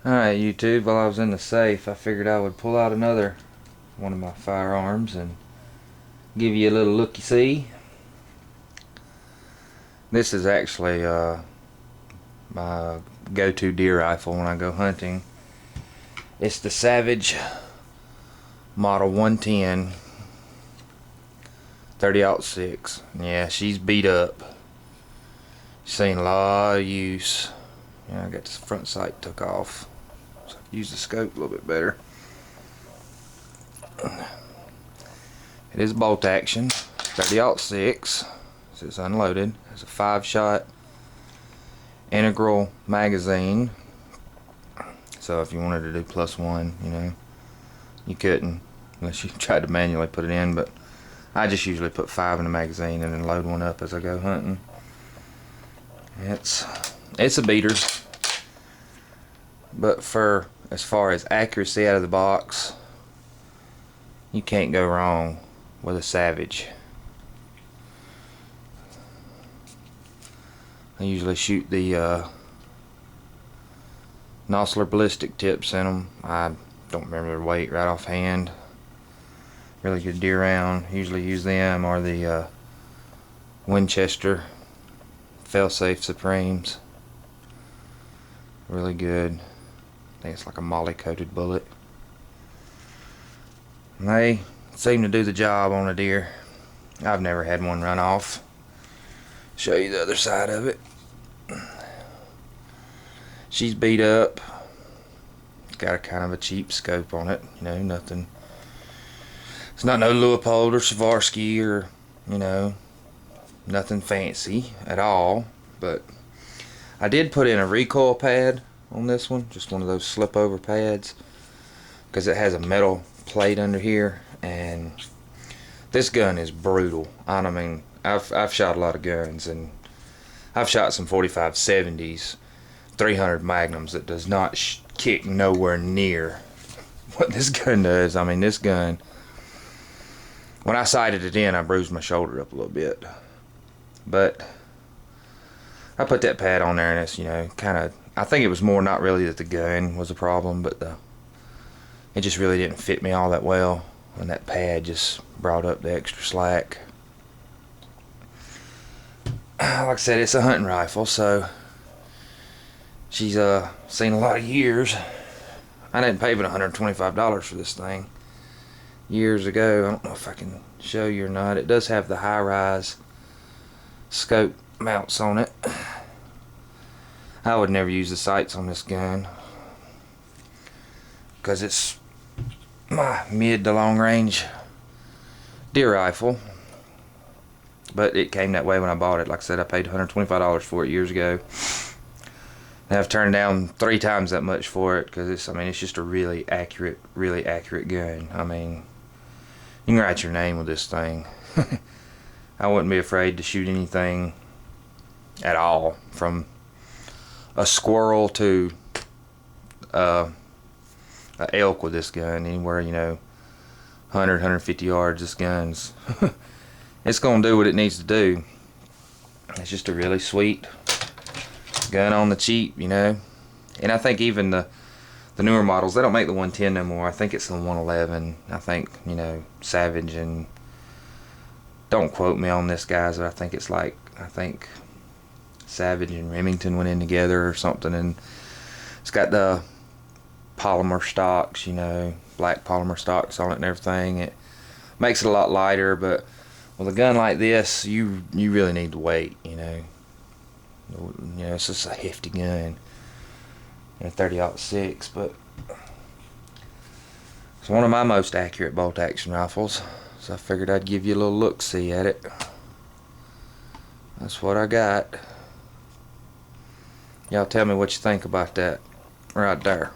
Alright, YouTube, while I was in the safe, I figured I would pull out another one of my firearms and give you a little looky-see. This is actually my go-to deer rifle when I go hunting. It's the Savage Model 110 30-06. Yeah, she's beat up. Seen a lot of use. Yeah, I got the front sight took off, so I can use the scope a little bit better. It is bolt action, 30-06, so it's unloaded. It's a 5-shot integral magazine. So if you wanted to do +1, you know, you couldn't unless you tried to manually put it in. But I just usually put 5 in the magazine and then load one up as I go hunting. It's a beater, but for as far as accuracy out of the box, you can't go wrong with a Savage. I usually shoot the Nosler ballistic tips in them. I don't remember their weight right offhand. Really good deer round. Usually use them or the Winchester Failsafe Supremes. Really good. I think it's like a molly coated bullet. And they seem to do the job on a deer. I've never had one run off. Show you the other side of it. She's beat up. It's got a kind of a cheap scope on it. You know, nothing. It's not no Leupold or Swarovski or, you know, nothing fancy at all. But I did put in a recoil pad on this one, just one of those slip over pads, because it has a metal plate under here. And this gun is brutal. I mean, I've shot a lot of guns, and I've shot some 45-70s, 300 Magnums that does not kick nowhere near what this gun does. I mean, this gun, when I sighted it in, I bruised my shoulder up a little bit. But I put that pad on there, and it's, you know, kind of, I think it was more not really that the gun was a problem, but it just really didn't fit me all that well, and that pad just brought up the extra slack. Like I said, it's a hunting rifle, so she's seen a lot of years. I didn't pay but $125 for this thing years ago. I don't know if I can show you or not. It does have the high-rise scope mounts on it. I would never use the sights on this gun because it's my mid to long range deer rifle, but it came that way when I bought it. Like I said, I paid $125 for it years ago, and I've turned down 3 times that much for it because it's just a really accurate gun. I mean, you can write your name with this thing. I wouldn't be afraid to shoot anything at all, from a squirrel to a elk with this gun. Anywhere, you know, 100, 150 yards, this gun's it's gonna do what it needs to do. It's just a really sweet gun on the cheap, you know. And I think even the newer models, they don't make the 110 no more. I think it's the 111. I think, you know, Savage, and don't quote me on this, guys, but I think Savage and Remington went in together or something, and it's got the polymer stocks, you know, black polymer stocks on it and everything. It makes it a lot lighter, but with a gun like this, you really need to weight, you know. You know, it's just a hefty gun, you know, 30-06, but it's one of my most accurate bolt action rifles, so I figured I'd give you a little look-see at it. That's what I got. Y'all tell me what you think about that right there.